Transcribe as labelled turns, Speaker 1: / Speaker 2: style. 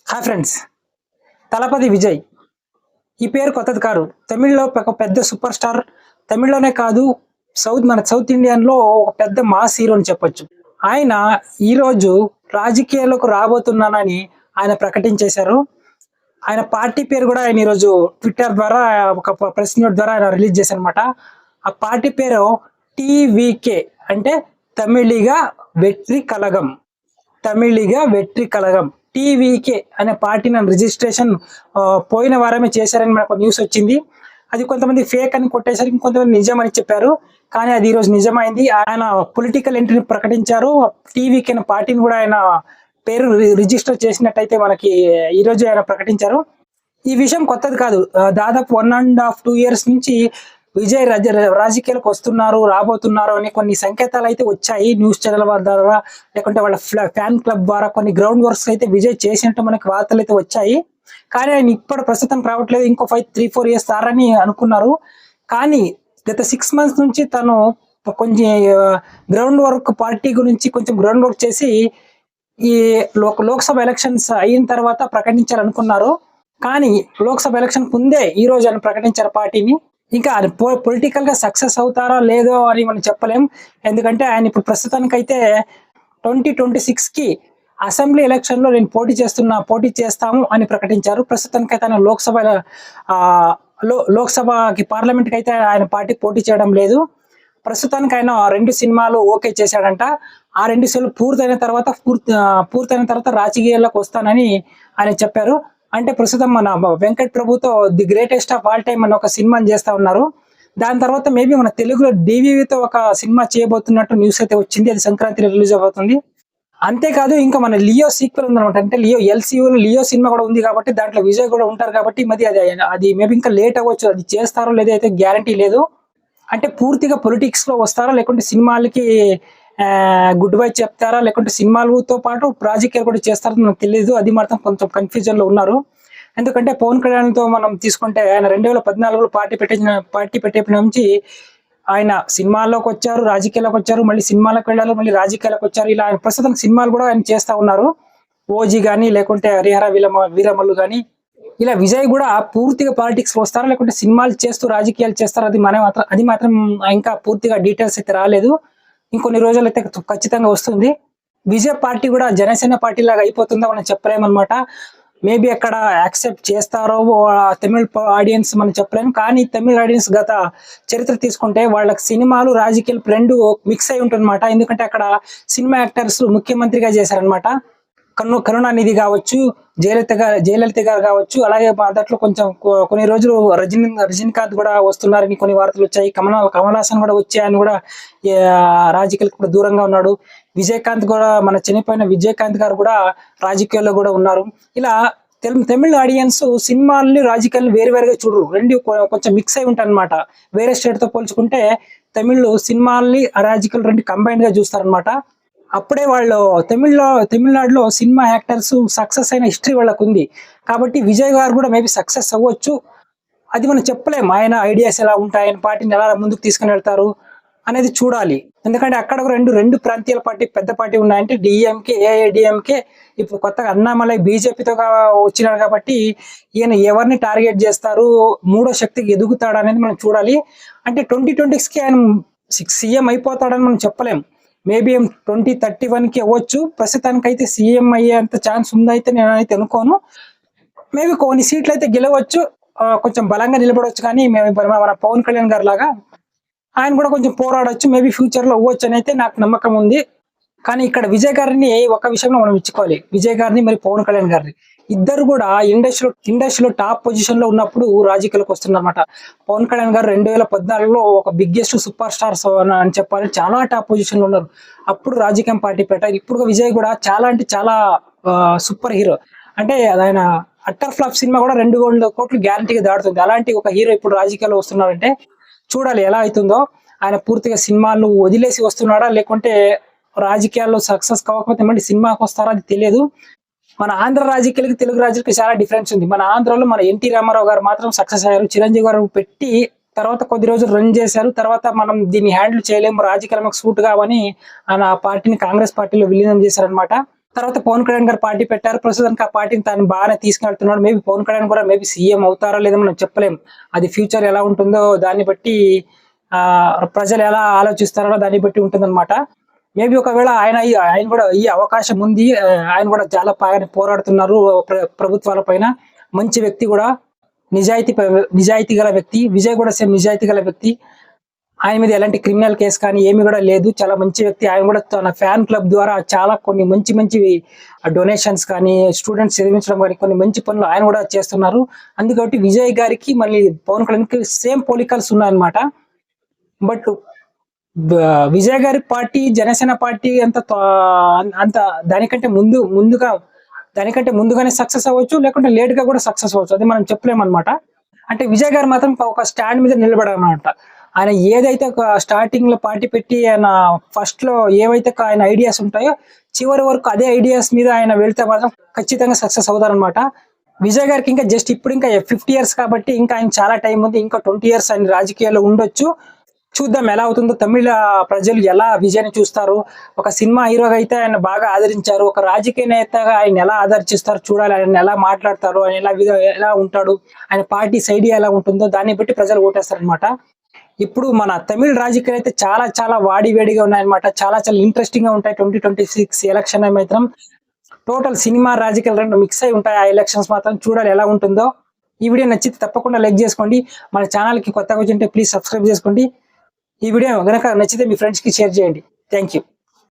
Speaker 1: Hi friends. Thalapathy Vijay ఈ పేరు కొత్తది కాదు. తమిళ్లో ఒక పెద్ద సూపర్ స్టార్. తమిళ్లోనే కాదు, మన సౌత్ ఇండియన్‌లో ఒక పెద్ద మాస్ హీరో అని చెప్పొచ్చు. ఆయన ఈరోజు రాజకీయాల్లోకి రాబోతున్నానని ఆయన ప్రకటించేశారు. ఆయన పార్టీ పేరు కూడా ఆయన ఈరోజు ట్విట్టర్ ద్వారా ఒక ప్రెస్ నోట్ ద్వారా ఆయన రిలీజ్ చేశారనమాట. ఆ పార్టీ పేరు టీవీకే, అంటే తమిళిగా వెట్రి కలగం. తమిళిగా వెట్రి కలగం టీవీకే అనే పార్టీ నన్ను రిజిస్ట్రేషన్ పోయిన వారమే చేశారని మనకు న్యూస్ వచ్చింది. అది కొంతమంది ఫేక్ అని కొట్టేసరికి ఇంకొంతమంది నిజం అని చెప్పారు. కానీ అది ఈరోజు నిజమైంది. ఆయన పొలిటికల్ ఎంట్రీని ప్రకటించారు. టీవీకే అనే పార్టీని కూడా ఆయన పేరు రిజిస్టర్ చేసినట్టయితే మనకి ఈరోజు ఆయన ప్రకటించారు. ఈ విషయం కొత్తది కాదు. దాదాపు 1.5-2 years నుంచి విజయ్ రాజకీయాలకు వస్తున్నారు, రాబోతున్నారు అని కొన్ని సంకేతాలు అయితే వచ్చాయి. న్యూస్ ఛానల్ ద్వారా, లేకుంటే వాళ్ళ ఫ్యాన్ క్లబ్ ద్వారా కొన్ని గ్రౌండ్ వర్క్స్ అయితే విజయ్ చేసినట్టు మనకి వార్తలు అయితే వచ్చాయి. కానీ ఆయన ఇప్పుడు ప్రస్తుతం రావట్లేదు. ఇంకో 3-4 years తారని అనుకున్నారు. కానీ గత 6 months నుంచి తను కొంచెం గ్రౌండ్ వర్క్, పార్టీ గురించి కొంచెం గ్రౌండ్ వర్క్ చేసి ఈ లోక్సభ ఎలక్షన్స్ అయిన తర్వాత ప్రకటించాలనుకున్నారు. కానీ లోక్సభ ఎలక్షన్ ముందే ఈ రోజు ఆయన ప్రకటించారు పార్టీని. ఇంకా పొలిటికల్ గా సక్సెస్ అవుతారా లేదో అని మనం చెప్పలేం. ఎందుకంటే ఆయన ఇప్పుడు ప్రస్తుతానికైతే 2026 కి అసెంబ్లీ ఎలక్షన్ లో నేను పోటీ చేస్తాము అని ప్రకటించారు. ప్రస్తుతానికైతే ఆయన లోక్సభకి పార్లమెంట్ కి అయితే ఆయన పార్టీ పోటీ చేయడం లేదు. ప్రస్తుతానికి ఆయన 2 సినిమాలు ఓకే చేశాడంట. ఆ 2 సినిమాలు పూర్తయిన తర్వాత రాజకీయాల్లోకి వస్తానని ఆయన చెప్పారు. అంటే ప్రస్తుతం మన వెంకట్ ప్రభుతో the greatest of all time అని ఒక సినిమాని చేస్తా ఉన్నారు. దాని తర్వాత మేబీ మన తెలుగులో డివివితో ఒక సినిమా చేయబోతున్నట్టు న్యూస్ అయితే వచ్చింది. అది సంక్రాంతిలో రిలీజ్ అవుతుంది. అంతేకాదు ఇంకా మన లియో సీక్వెల్ ఉందన్నమాట. అంటే లియో సినిమా కూడా ఉంది కాబట్టి దాంట్లో విజయ్ కూడా ఉంటారు కాబట్టి అది మేబీ ఇంకా లేట్ అవ్వచ్చు. అది చేస్తారో లేదో అయితే గ్యారంటీ లేదు. అంటే పూర్తిగా పొలిటిక్స్ లో వస్తారా, లేకుంటే సినిమాలకి గుడ్ బై చెప్తారా, లేకుంటే సినిమాలతో పాటు రాజకీయాలు కూడా చేస్తారో నాకు తెలియదు. అది మాత్రం కొంచెం కన్ఫ్యూజన్ లో ఉన్నారు. ఎందుకంటే పవన్ కళ్యాణ్ తో మనం తీసుకుంటే ఆయన 2014లో పార్టీ పెట్టేపటి నుంచి ఆయన సినిమాల్లోకి వచ్చారు, రాజకీయాల్లోకి వచ్చారు, మళ్ళీ సినిమాలకు వెళ్ళారు, మళ్ళీ రాజకీయాలకు వచ్చారు. ఇలా ప్రస్తుతం సినిమాలు కూడా ఆయన చేస్తా ఉన్నారు. ఓజీ గానీ, లేకుంటే హరిహర వీరమల్లు గానీ, ఇలా విజయ్ కూడా పూర్తిగా పాలిటిక్స్ లో వస్తారా, లేకుంటే సినిమాలు చేస్తూ రాజకీయాలు చేస్తారా, అది మాత్రం ఇంకా పూర్తిగా డీటెయిల్స్ అయితే రాలేదు. ఇంకొన్ని రోజులు అయితే ఖచ్చితంగా వస్తుంది. విజయ్ పార్టీ కూడా జనసేన పార్టీ లాగా అయిపోతుందో మనం చెప్పలేమన్నమాట. మేబీ అక్కడ యాక్సెప్ట్ చేస్తారో తమిళ ఆడియన్స్ మనం చెప్పలేము. కానీ తమిళ ఆడియన్స్ గత చరిత్ర తీసుకుంటే వాళ్ళకి సినిమాలు రాజకీయాలు రెండు మిక్స్ అయి ఉంటుందన్నమాట. ఎందుకంటే అక్కడ సినిమా యాక్టర్స్ ముఖ్యమంత్రిగా చేశారనమాట. కరుణానిధి కావచ్చు, జయలలిత గారు కావచ్చు, అలాగే దాంట్లో కొంచెం కొన్ని రోజులు రజనీకాంత్ కూడా వస్తున్నారని కొన్ని వార్తలు వచ్చాయి. కమల్ హాసన్ కూడా వచ్చాయని కూడా రాజకీయాలకు కూడా దూరంగా ఉన్నాడు. విజయకాంత్ కూడా, మన చనిపోయిన విజయకాంత్ గారు కూడా రాజకీయాల్లో కూడా ఉన్నారు. ఇలా తమిళ ఆడియన్స్ సినిమాల్ని రాజకీయాలను వేరువేరుగా చూడరు. రెండు కొంచెం మిక్స్ అయి ఉంటాయి అనమాట. వేరే స్టేట్ తో పోల్చుకుంటే తమిళ్ సినిమాల్ని రాజకీయాలు రెండు కంబైన్డ్ గా చూస్తారనమాట. అప్పుడే వాళ్ళు తమిళనాడులో సినిమా యాక్టర్స్ సక్సెస్ అయిన హిస్టరీ వాళ్ళకు ఉంది. కాబట్టి విజయ్ గారు కూడా మేబీ సక్సెస్ అవ్వచ్చు. అది మనం చెప్పలేము. ఆయన ఐడియాస్ ఎలా ఉంటాయి, ఆయన పార్టీని ఎలా ముందుకు తీసుకుని వెళ్తారు అనేది చూడాలి. ఎందుకంటే అక్కడ రెండు ప్రాంతీయ పార్టీ, పెద్ద పార్టీ ఉన్నాయంటే డిఎంకే, ఏఐడిఎంకే. ఇప్పుడు కొత్తగా అన్నామలై బీజేపీతో వచ్చినాడు కాబట్టి ఈయన ఎవరిని టార్గెట్ చేస్తారు, మూడో శక్తికి ఎదుగుతాడు అనేది మనం చూడాలి. అంటే 2026కి ఆయన సీఎం అయిపోతాడని మనం చెప్పలేం. మేబీ 2031కి అవ్వచ్చు. ప్రస్తుతానికైతే సీఎం అయ్యేంత ఛాన్స్ ఉందైతే నేనైతే అనుకోను. మేబీ కొన్ని సీట్లు అయితే గెలవచ్చు, కొంచెం బలంగా నిలబడవచ్చు. కానీ మన పవన్ కళ్యాణ్ గారు లాగా ఆయన కూడా కొంచెం పోరాడొచ్చు. మేబీ ఫ్యూచర్ లో అవ్వచ్చు అని అయితే నాకు నమ్మకం ఉంది. కానీ ఇక్కడ విజయ్ గారిని ఒక విషయంలో మనం ఇచ్చుకోవాలి. విజయ్ గారిని మరి పవన్ కళ్యాణ్ గారిని ఇద్దరు కూడా ఇండస్ట్రీలో టాప్ పొజిషన్ లో ఉన్నప్పుడు రాజకీయాలకు వస్తున్నారన్నమాట. పవన్ కళ్యాణ్ గారు 2014లో ఒక బిగ్గెస్ట్ సూపర్ స్టార్స్ అని చెప్పాలి, చాలా టాప్ పొజిషన్ లో ఉన్నారు. అప్పుడు రాజకీయం పార్టీ పెట్టారు. ఇప్పుడు విజయ్ కూడా చాలా సూపర్ హీరో. అంటే ఆయన అట్టర్ ఫ్లాప్ సినిమా కూడా 2 కోట్లు గ్యారంటీగా దాడుతుంది. అలాంటి ఒక హీరో ఇప్పుడు రాజకీయాల్లో వస్తున్నారంటే చూడాలి ఎలా అవుతుందో. ఆయన పూర్తిగా సినిమాలు వదిలేసి వస్తున్నాడా, లేకుంటే రాజకీయాల్లో సక్సెస్ కాకపోతే మళ్ళీ సినిమాకి వస్తారా అది తెలియదు. మన ఆంధ్ర రాజకీయాలకి తెలుగు రాజకీయాలకి చాలా డిఫరెన్స్ ఉంది. మన ఆంధ్రలో మన ఎన్టీ రామారావు గారు మాత్రం సక్సెస్ అయ్యారు. చిరంజీవి గారు పెట్టి తర్వాత కొద్ది రోజులు రన్ చేశారు. తర్వాత మనం దీన్ని హ్యాండిల్ చేయలేము, రాజకీయాలకు సూట్ కావని ఆయన పార్టీని కాంగ్రెస్ పార్టీలో విలీనం చేశారనమాట. తర్వాత పవన్ కళ్యాణ్ గారు పార్టీ పెట్టారు. ప్రస్తుతానికి ఆ పార్టీని తాను బాగానే తీసుకెళ్తున్నాడు. మేబీ పవన్ కళ్యాణ్ కూడా మేబీ సీఎం అవుతారో లేదో మనం చెప్పలేం. అది ఫ్యూచర్ ఎలా ఉంటుందో దాన్ని బట్టి ప్రజలు ఎలా ఆలోచిస్తారో దాన్ని బట్టి ఉంటుందన్నమాట. మేబీ ఒకవేళ ఆయన కూడా ఈ అవకాశం ఉంది. ఆయన కూడా చాలా బాగానే పోరాడుతున్నారు ప్రభుత్వాల పైన. మంచి వ్యక్తి కూడా, నిజాయితీ గల వ్యక్తి. విజయ్ కూడా సేమ్ నిజాయితీ గల వ్యక్తి. ఆయన మీద ఎలాంటి క్రిమినల్ కేసు కానీ ఏమి కూడా లేదు. చాలా మంచి వ్యక్తి. ఆయన కూడా తన ఫ్యాన్ క్లబ్ ద్వారా చాలా కొన్ని మంచి డొనేషన్స్ కానీ, స్టూడెంట్స్ చదివించడం కానీ కొన్ని మంచి పనులు ఆయన కూడా చేస్తున్నారు. అందుకని విజయ్ గారికి మళ్ళీ పవన్ కళ్యాణ్కి సేమ్ పోలికల్స్ ఉన్నాయన్నమాట. బట్ విజయ్ గారి పార్టీ జనసేన పార్టీ అంత దానికంటే ముందుగానే సక్సెస్ అవ్వచ్చు, లేకుంటే లేట్ గా కూడా సక్సెస్ అవ్వచ్చు. అది మనం చెప్పలేమన్నమాట. అంటే విజయ్ గారు మాత్రం ఒక స్టాండ్ మీద నిలబడాలన్నమాట. ఆయన ఏదైతే స్టార్టింగ్ లో పార్టీ పెట్టి ఆయన ఫస్ట్ లో ఏవైతే ఆయన ఐడియాస్ ఉంటాయో చివరి వరకు అదే ఐడియాస్ మీద ఆయన వెళ్తే మాత్రం ఖచ్చితంగా సక్సెస్ అవుతారనమాట. విజయ్ గారికి ఇంకా జస్ట్ ఇప్పుడు ఇంకా 50 years కాబట్టి ఇంకా ఆయన చాలా టైం ఉంది. ఇంకా 20 years ఆయన రాజకీయాల్లో ఉండొచ్చు. చూద్దాం ఎలా అవుతుందో. తమిళ ప్రజలు ఎలా విజయాన్ని చూస్తారు. ఒక సినిమా హీరోగా అయితే ఆయన బాగా ఆదరించారు. ఒక రాజకీయ నేతగా ఆయన ఎలా ఆదరించిస్తారు చూడాలి. ఆయన ఎలా మాట్లాడతారు, ఆయన ఎలా ఉంటాడు, ఆయన పార్టీ ఐడియా ఎలా ఉంటుందో దాన్ని బట్టి ప్రజలు ఓటేస్తారనమాట. ఇప్పుడు మన తమిళ రాజకీయాలు అయితే చాలా వాడివేడిగా ఉన్నాయన్నమాట. చాలా ఇంట్రెస్టింగ్ గా ఉంటాయి. 2026 ఎలక్షన్ మాత్రం టోటల్ సినిమా రాజకీయాలు రెండు మిక్స్ అయి ఉంటాయి. ఆ ఎలక్షన్స్ మాత్రం చూడాలి ఎలా ఉంటుందో. ఈ వీడియో నచ్చితే తప్పకుండా లైక్ చేసుకోండి. మన ఛానల్ కి కొత్తగా వచ్చింటే ప్లీజ్ సబ్స్క్రైబ్ చేసుకోండి. ఈ వీడియో కనుక నచ్చితే మీ ఫ్రెండ్స్ కి షేర్ చేయండి. Thank you.